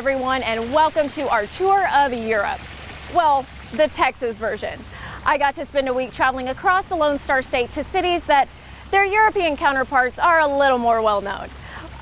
everyone, and welcome to our tour of Europe. Well, the Texas version. I got to spend a week traveling across the Lone Star State to cities that their European counterparts are a little more well known.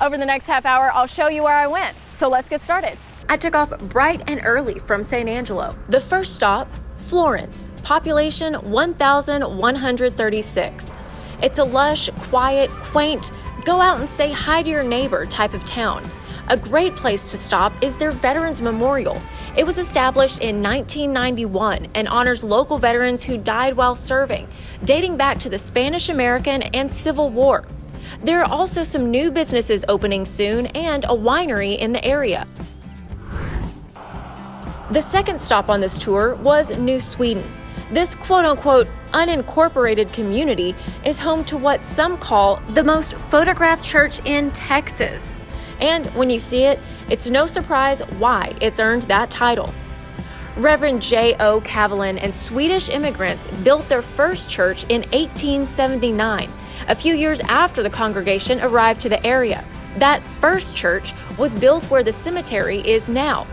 Over the next half hour, I'll show you where I went. So let's get started. I took off bright and early from San Angelo. The first stop, Florence, population 1,136. It's a lush, quiet, quaint, go out and say hi to your neighbor type of town. A great place to stop is their Veterans Memorial. It was established in 1991 and honors local veterans who died while serving, dating back to the Spanish-American and Civil War. There are also some new businesses opening soon and a winery in the area. The second stop on this tour was New Sweden. This quote-unquote unincorporated community is home to what some call the most photographed church in Texas. And when you see it, it's no surprise why it's earned that title. Reverend J.O. Kavalin and Swedish immigrants built their first church in 1879, a few years after the congregation arrived to the area. That first church was built where the cemetery is now.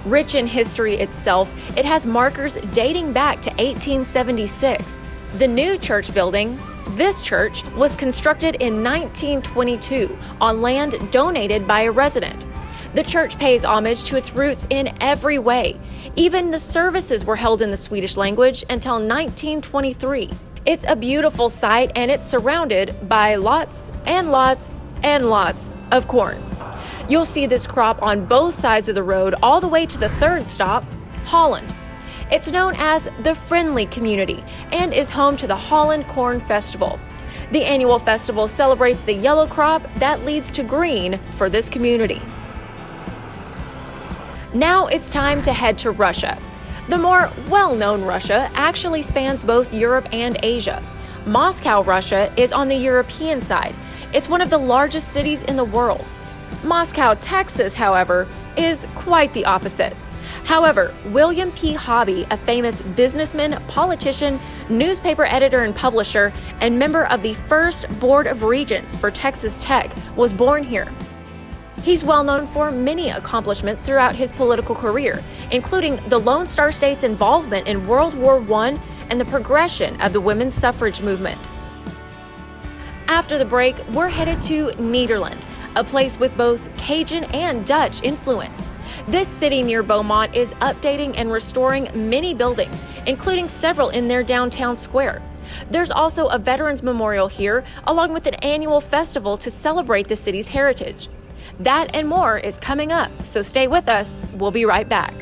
Rich in history itself, it has markers dating back to 1876. The new church building, this church, was constructed in 1922 on land donated by a resident. The church pays homage to its roots in every way. Even the services were held in the Swedish language until 1923. It's a beautiful sight, and it's surrounded by lots and lots and lots of corn. You'll see this crop on both sides of the road all the way to the third stop, Holland. It's known as the Friendly Community and is home to the Holland Corn Festival. The annual festival celebrates the yellow crop that leads to green for this community. Now it's time to head to Russia. The more well-known Russia actually spans both Europe and Asia. Moscow, Russia is on the European side. It's one of the largest cities in the world. Moscow, Texas, however, is quite the opposite. However, William P. Hobby, a famous businessman, politician, newspaper editor and publisher, and member of the first Board of Regents for Texas Tech, was born here. He's well known for many accomplishments throughout his political career, including the Lone Star State's involvement in World War I and the progression of the women's suffrage movement. After the break, we're headed to Nederland, a place with both Cajun and Dutch influence. This city near Beaumont is updating and restoring many buildings, including several in their downtown square. There's also a Veterans Memorial here, along with an annual festival to celebrate the city's heritage. That and more is coming up, so stay with us. We'll be right back.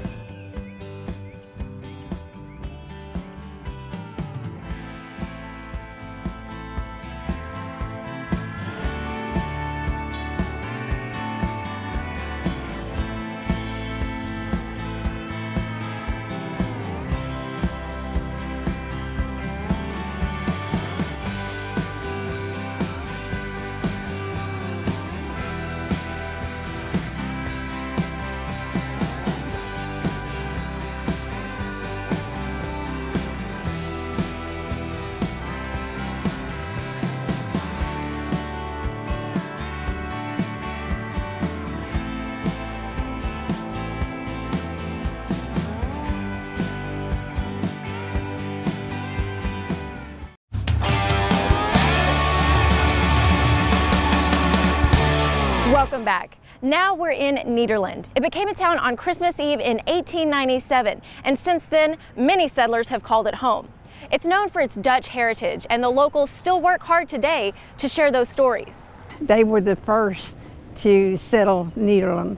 Welcome back. Now we're in Nederland. It became a town on Christmas Eve in 1897, and since then, many settlers have called it home. It's known for its Dutch heritage, and the locals still work hard today to share those stories. They were the first to settle Nederland,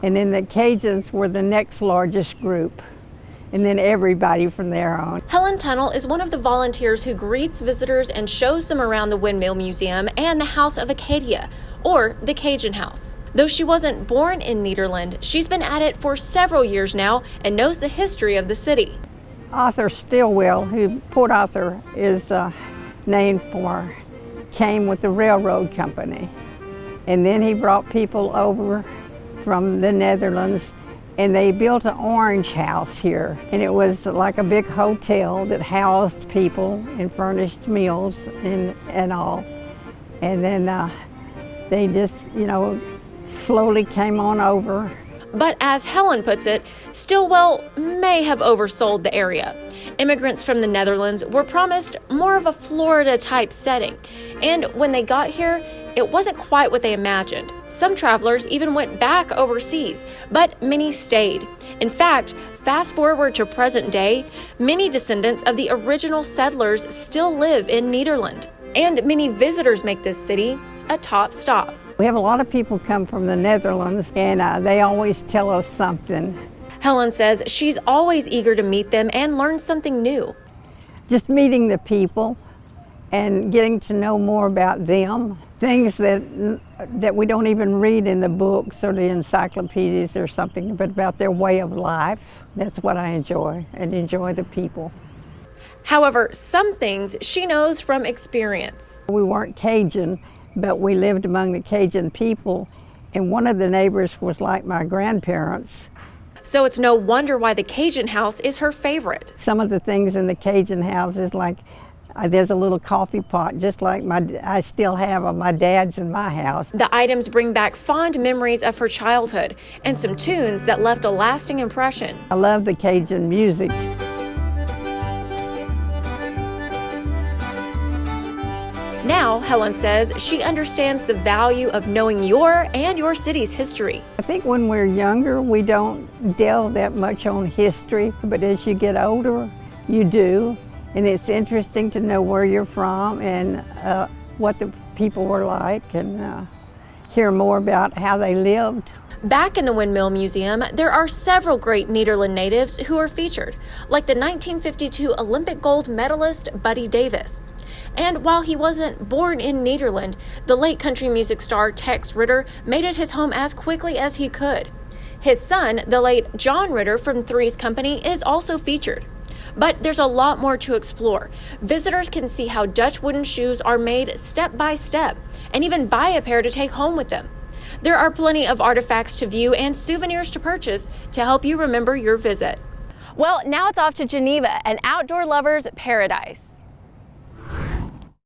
and then the Cajuns were the next largest group, and then everybody from there on. Helen Tunnel is one of the volunteers who greets visitors and shows them around the Windmill Museum and the House of Acadia, or the Cajun House. Though she wasn't born in Nederland, she's been at it for several years now and knows the history of the city. Arthur Stillwell, who Port Arthur is named for, came with the railroad company. And then he brought people over from the Netherlands, and they built an orange house here. And it was like a big hotel that housed people and furnished meals and all. And then they just, slowly came on over. But as Helen puts it, Stilwell may have oversold the area. Immigrants from the Netherlands were promised more of a Florida-type setting, and when they got here, it wasn't quite what they imagined. Some travelers even went back overseas, but many stayed. In fact, fast forward to present day, many descendants of the original settlers still live in Nederland, and many visitors make this city a top stop. We have a lot of people come from the Netherlands, and they always tell us something. Helen says she's always eager to meet them and learn something new. Just meeting the people and getting to know more about them, things that we don't even read in the books or the encyclopedias or something, but about their way of life. That's what I enjoy, and enjoy the people. However, some things she knows from experience. We weren't Cajun, but we lived among the Cajun people, and one of the neighbors was like my grandparents. So it's no wonder why the Cajun house is her favorite. Some of the things in the Cajun houses, like there's a little coffee pot, just like I still have on my dad's in my house. The items bring back fond memories of her childhood and some tunes that left a lasting impression. I love the Cajun music. Now, Helen says she understands the value of knowing your and your city's history. I think when we're younger, we don't delve that much on history, but as you get older, you do. And it's interesting to know where you're from and what the people were like, and hear more about how they lived. Back in the Windmill Museum, there are several great Nederland natives who are featured, like the 1952 Olympic gold medalist Buddy Davis. And while he wasn't born in Nederland, the late country music star Tex Ritter made it his home as quickly as he could. His son, the late John Ritter from Three's Company, is also featured. But there's a lot more to explore. Visitors can see how Dutch wooden shoes are made step by step, and even buy a pair to take home with them. There are plenty of artifacts to view and souvenirs to purchase to help you remember your visit. Well, now it's off to Geneva, an outdoor lover's paradise.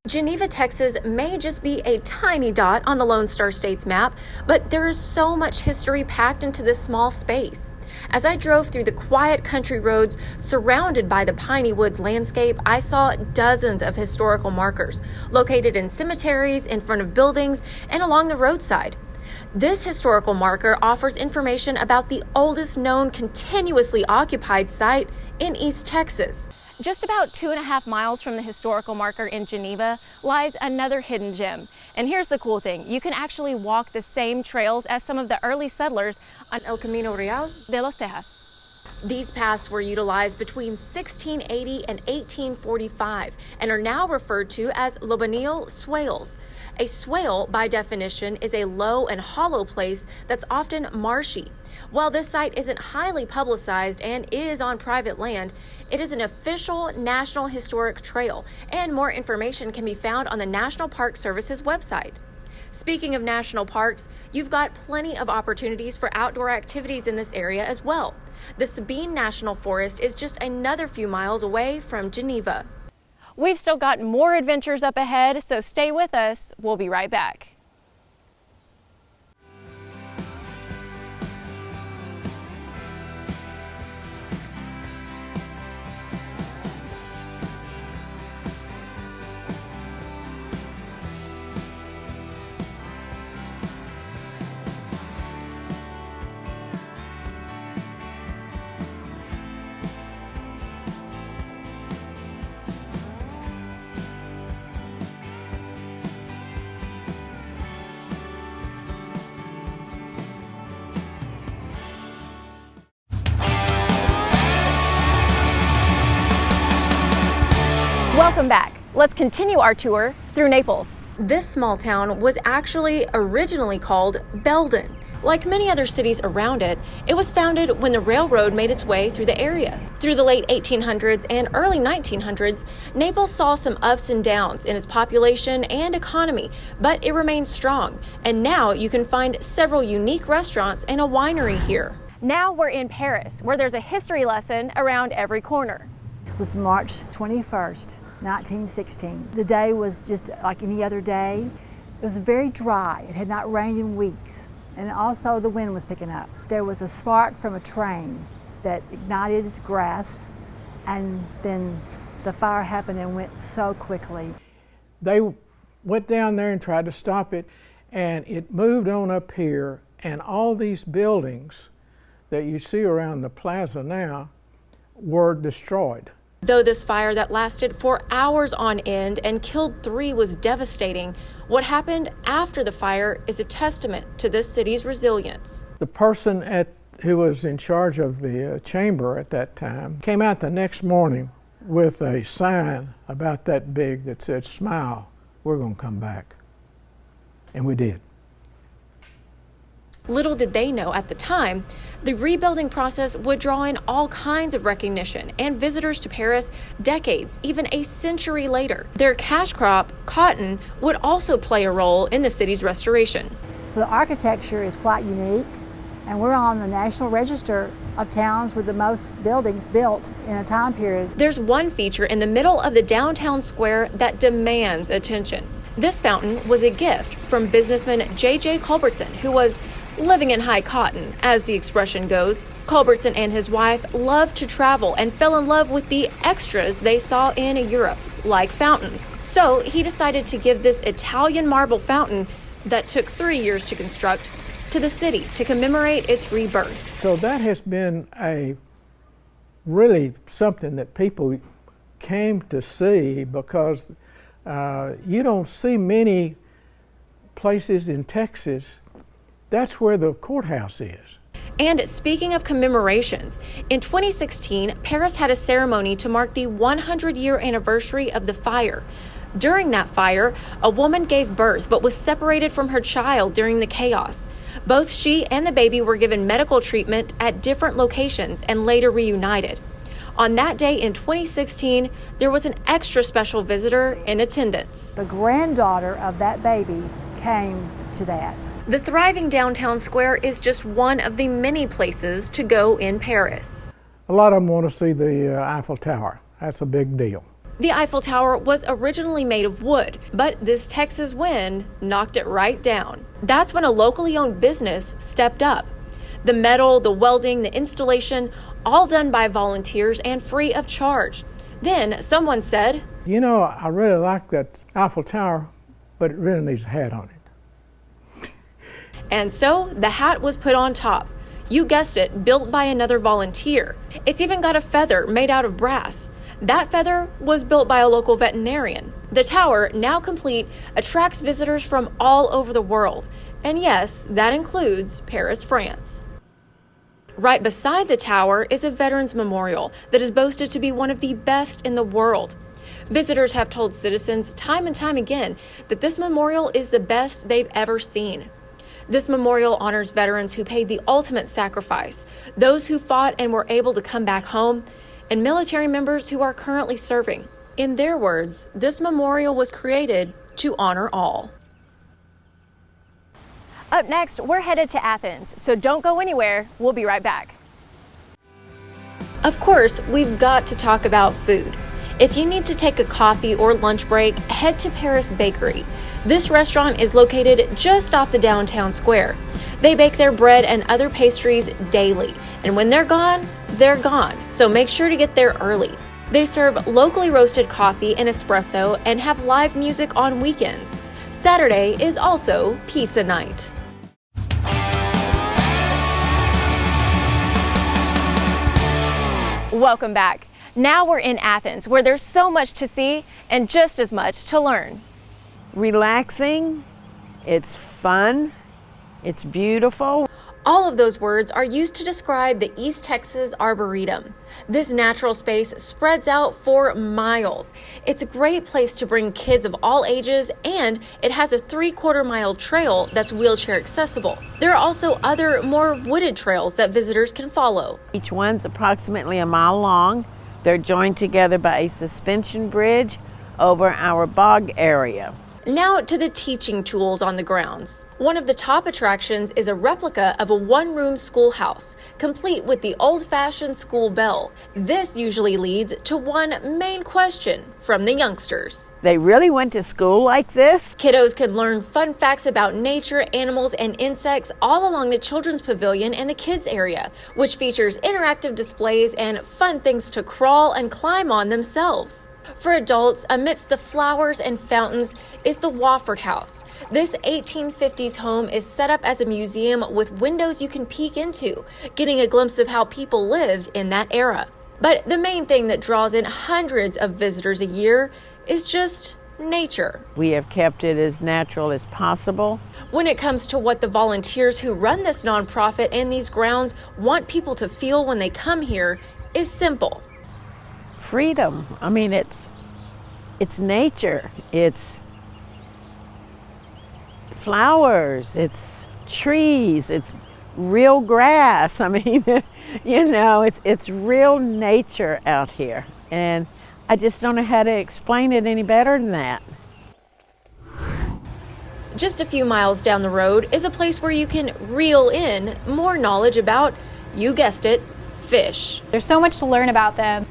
Geneva, Texas may just be a tiny dot on the Lone Star State's map, but there is so much history packed into this small space. As I drove through the quiet country roads surrounded by the piney woods landscape, I saw dozens of historical markers located in cemeteries, in front of buildings, and along the roadside. This historical marker offers information about the oldest known continuously occupied site in East Texas. Just about 2.5 miles from the historical marker in Geneva lies another hidden gem. And here's the cool thing, you can actually walk the same trails as some of the early settlers on El Camino Real de los Tejas. These paths were utilized between 1680 and 1845 and are now referred to as Lobanil swales. A swale, by definition, is a low and hollow place that's often marshy. While this site isn't highly publicized and is on private land, it is an official National Historic Trail, and more information can be found on the National Park Service's website. Speaking of national parks, you've got plenty of opportunities for outdoor activities in this area as well. The Sabine National Forest is just another few miles away from Geneva. We've still got more adventures up ahead, so stay with us. We'll be right back. Welcome back. Let's continue our tour through Naples. This small town was actually originally called Belden. Like many other cities around it, it was founded when the railroad made its way through the area. Through the late 1800s and early 1900s, Naples saw some ups and downs in its population and economy, but it remained strong. And now you can find several unique restaurants and a winery here. Now we're in Paris, where there's a history lesson around every corner. It was March 21st, 1916. The day was just like any other day. It was very dry. It had not rained in weeks. and also the wind was picking up. There was a spark from a train that ignited the grass, and then the fire happened and went so quickly. They went down there and tried to stop it, and it moved on up here, and all these buildings that you see around the plaza now were destroyed. Though this fire that lasted for hours on end and killed 3 was devastating, what happened after the fire is a testament to this city's resilience. The person who was in charge of the chamber at that time came out the next morning with a sign about that big that said, "Smile, we're going to come back." And we did. Little did they know at the time, the rebuilding process would draw in all kinds of recognition and visitors to Paris decades, even a century later. Their cash crop, cotton, would also play a role in the city's restoration. So the architecture is quite unique, and we're on the National Register of towns with the most buildings built in a time period. There's one feature in the middle of the downtown square that demands attention. This fountain was a gift from businessman J.J. Culbertson, who was living in high cotton, as the expression goes. Culbertson and his wife loved to travel and fell in love with the extras they saw in Europe, like fountains. So he decided to give this Italian marble fountain that took 3 years to construct to the city to commemorate its rebirth. So that has been really something that people came to see, because you don't see many places in Texas. That's where the courthouse is. And speaking of commemorations, in 2016, Paris had a ceremony to mark the 100-year anniversary of the fire. During that fire, a woman gave birth but was separated from her child during the chaos. Both she and the baby were given medical treatment at different locations and later reunited. On that day in 2016, there was an extra special visitor in attendance. The granddaughter of that baby came to that. The thriving downtown square is just one of the many places to go in Paris. A lot of them want to see the Eiffel Tower. That's a big deal. The Eiffel Tower was originally made of wood, but this Texas wind knocked it right down. That's when a locally owned business stepped up. The metal, the welding, the installation, all done by volunteers and free of charge. Then someone said, "You know, I really like that Eiffel Tower, but it really needs a hat on it." And so the hat was put on top. You guessed it, built by another volunteer. It's even got a feather made out of brass. That feather was built by a local veterinarian. The tower, now complete, attracts visitors from all over the world. And yes, that includes Paris, France. Right beside the tower is a Veterans Memorial that is boasted to be one of the best in the world. Visitors have told citizens time and time again that this memorial is the best they've ever seen. This memorial honors veterans who paid the ultimate sacrifice, those who fought and were able to come back home, and military members who are currently serving. In their words, this memorial was created to honor all. Up next, we're headed to Athens, so don't go anywhere. We'll be right back. Of course, we've got to talk about food. If you need to take a coffee or lunch break, head to Paris Bakery. This restaurant is located just off the downtown square. They bake their bread and other pastries daily, and when they're gone, so make sure to get there early. They serve locally roasted coffee and espresso and have live music on weekends. Saturday is also pizza night. Welcome back. Now we're in Athens, where there's so much to see and just as much to learn. Relaxing, it's fun, it's beautiful. All of those words are used to describe the East Texas Arboretum. This natural space spreads out for miles. It's a great place to bring kids of all ages, and it has a 3/4-mile trail that's wheelchair accessible. There are also other, more wooded trails that visitors can follow. Each one's approximately a mile long. They're joined together by a suspension bridge over our bog area. Now to the teaching tools on the grounds. One of the top attractions is a replica of a one-room schoolhouse, complete with the old-fashioned school bell. This usually leads to one main question from the youngsters. They really went to school like this? Kiddos could learn fun facts about nature, animals, and insects all along the children's pavilion and the kids area, which features interactive displays and fun things to crawl and climb on themselves. For adults, amidst the flowers and fountains is the Wofford House. This 1850s home is set up as a museum with windows you can peek into, getting a glimpse of how people lived in that era. But the main thing that draws in hundreds of visitors a year is just nature. We have kept it as natural as possible. When it comes to what the volunteers who run this nonprofit and these grounds want people to feel when they come here is simple. Freedom. I mean, it's nature. It's flowers. It's trees. It's real grass. I mean, it's real nature out here. And I just don't know how to explain it any better than that. Just a few miles down the road is a place where you can reel in more knowledge about, you guessed it, fish. There's so much to learn about them.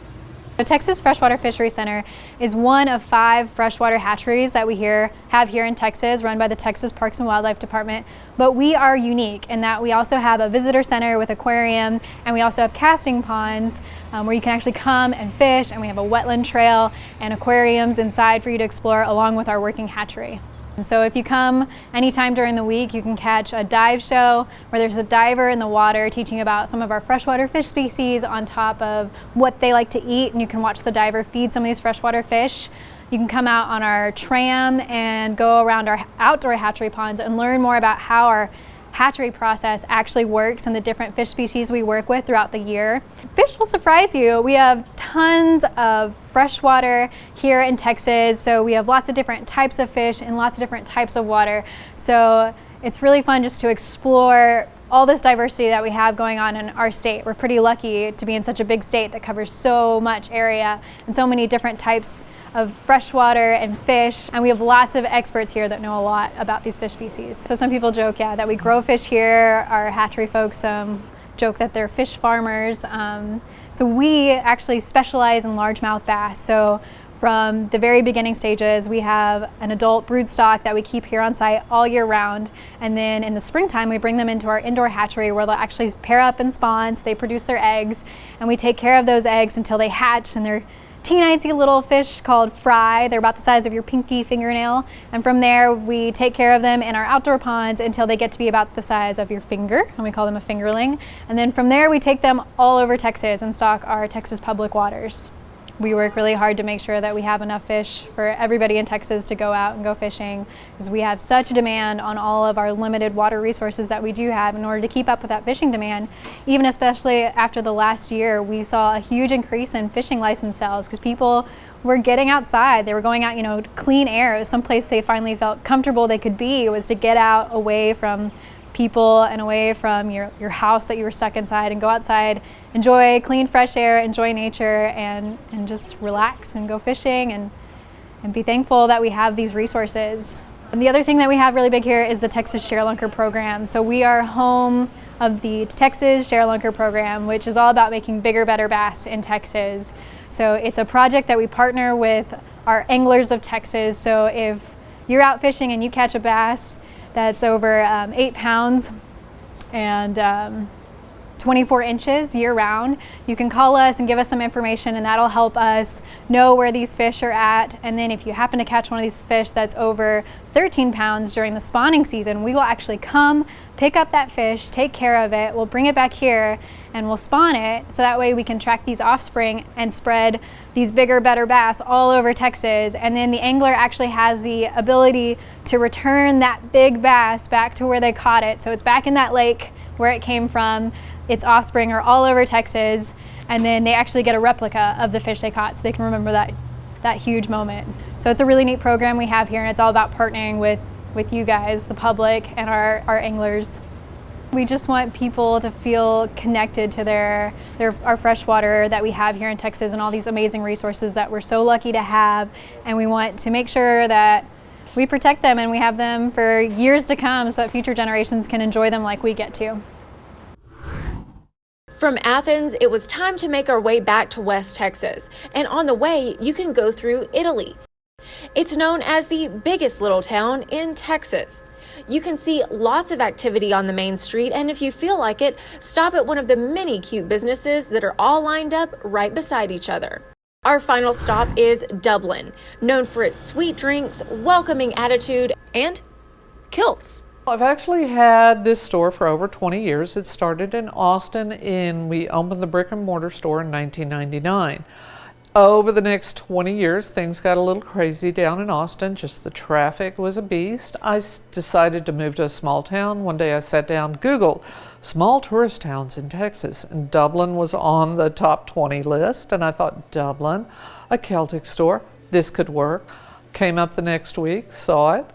The Texas Freshwater Fisheries Center is one of 5 freshwater hatcheries that we have here in Texas, run by the Texas Parks and Wildlife Department. But we are unique in that we also have a visitor center with aquarium, and we also have casting ponds where you can actually come and fish, and we have a wetland trail and aquariums inside for you to explore along with our working hatchery. And so if you come anytime during the week, you can catch a dive show where there's a diver in the water teaching about some of our freshwater fish species on top of what they like to eat, and you can watch the diver feed some of these freshwater fish. You can come out on our tram and go around our outdoor hatchery ponds and learn more about how our hatchery process actually works and the different fish species we work with throughout the year. Fish will surprise you. We have tons of freshwater here in Texas, so we have lots of different types of fish and lots of different types of water. So it's really fun just to explore all this diversity that we have going on in our state. We're pretty lucky to be in such a big state that covers so much area and so many different types of freshwater and fish, and we have lots of experts here that know a lot about these fish species. So some people joke, that we grow fish here. Our hatchery folks joke that they're fish farmers. So we actually specialize in largemouth bass. So from the very beginning stages, we have an adult broodstock that we keep here on site all year round. And then in the springtime, we bring them into our indoor hatchery where they'll actually pair up and spawn. So they produce their eggs, and we take care of those eggs until they hatch, and they're teeny little fish called fry. They're about the size of your pinky fingernail. And from there, we take care of them in our outdoor ponds until they get to be about the size of your finger, and we call them a fingerling. And then from there, we take them all over Texas and stock our Texas public waters. We work really hard to make sure that we have enough fish for everybody in Texas to go out and go fishing, because we have such demand on all of our limited water resources that we do have. In order to keep up with that fishing demand, even especially after the last year, we saw a huge increase in fishing license sales because people were getting outside. They were going out, to clean air. It was someplace they finally felt comfortable they could be. It was to get out away from people and away from your house that you were stuck inside, and go outside, enjoy clean fresh air, enjoy nature, and just relax and go fishing and be thankful that we have these resources. And the other thing that we have really big here is the Texas Share-Lunker program. So we are home of the Texas Share-Lunker program, which is all about making bigger, better bass in Texas. So it's a project that we partner with our anglers of Texas. So if you're out fishing and you catch a bass that's over 8 pounds and 24 inches year round, you can call us and give us some information, and that'll help us know where these fish are at. And then if you happen to catch one of these fish that's over 13 pounds during the spawning season, we will actually come pick up that fish, take care of it, we'll bring it back here, and we'll spawn it, so that way we can track these offspring and spread these bigger, better bass all over Texas. And then the angler actually has the ability to return that big bass back to where they caught it. So it's back in that lake where it came from. Its offspring are all over Texas, and then they actually get a replica of the fish they caught, so they can remember that huge moment. So it's a really neat program we have here, and it's all about partnering with you guys, the public, and our anglers. We just want people to feel connected to our freshwater that we have here in Texas and all these amazing resources that we're so lucky to have. And we want to make sure that We protect them and we have them for years to come so that future generations can enjoy them like we get to. From Athens, it was time to make our way back to West Texas. And on the way, you can go through Italy. It's known as the biggest little town in Texas. You can see lots of activity on the main street, and if you feel like it, stop at one of the many cute businesses that are all lined up right beside each other. Our final stop is Dublin, known for its sweet drinks, welcoming attitude, and kilts. I've actually had this store for over 20 years. It started in Austin, and we opened the brick and mortar store in 1999. Over the next 20 years, things got a little crazy down in Austin. Just the traffic was a beast. I decided to move to a small town. One day I sat down, Googled small tourist towns in Texas, and Dublin was on the top 20 list. And I thought, Dublin, a Celtic store, this could work. Came up the next week, saw it,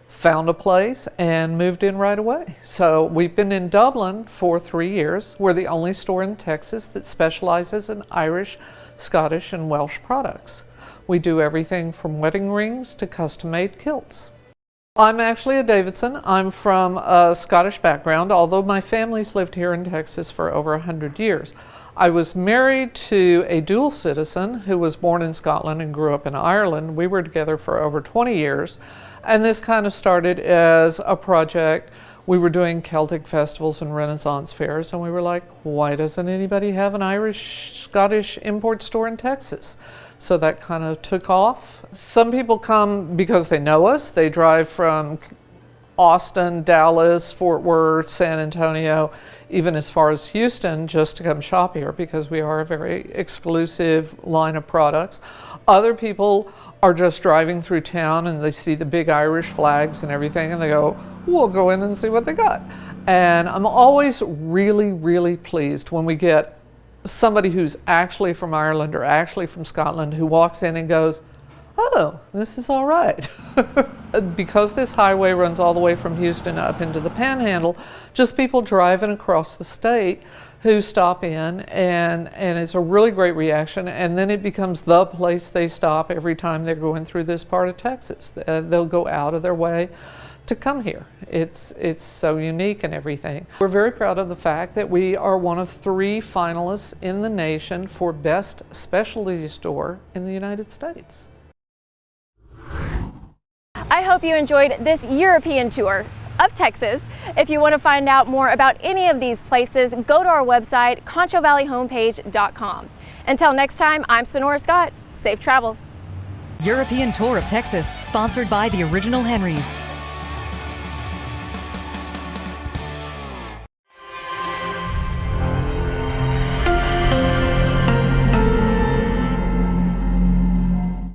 found a place, and moved in right away. So we've been in Dublin for 3 years. We're the only store in Texas that specializes in Irish, Scottish, and Welsh products. We do everything from wedding rings to custom-made kilts. I'm actually a Davidson. I'm from a Scottish background, although my family's lived here in Texas for over 100 years. I was married to a dual citizen who was born in Scotland and grew up in Ireland. We were together for over 20 years, and this kind of started as a project. We were doing Celtic festivals and Renaissance fairs, and we were like, why doesn't anybody have an Irish-Scottish import store in Texas? So that kind of took off. Some people come because they know us. They drive from Austin, Dallas, Fort Worth, San Antonio, even as far as Houston, just to come shop here because we are a very exclusive line of products. Other people are just driving through town and they see the big Irish flags and everything and they go, we'll go in and see what they got. And I'm always really, really pleased when we get somebody who's actually from Ireland or actually from Scotland who walks in and goes, oh, this is all right. Because this highway runs all the way from Houston up into the Panhandle, just people driving across the state who stop in, and it's a really great reaction, and then it becomes the place they stop every time they're going through this part of Texas. They'll go out of their way to come here. It's so unique and everything. We're very proud of the fact that we are one of 3 finalists in the nation for Best Specialty Store in the United States. I hope you enjoyed this European tour of Texas. If you want to find out more about any of these places, go to our website, ConchoValleyHomepage.com. Until next time, I'm Sonora Scott. Safe travels. European Tour of Texas, sponsored by the Original Henrys.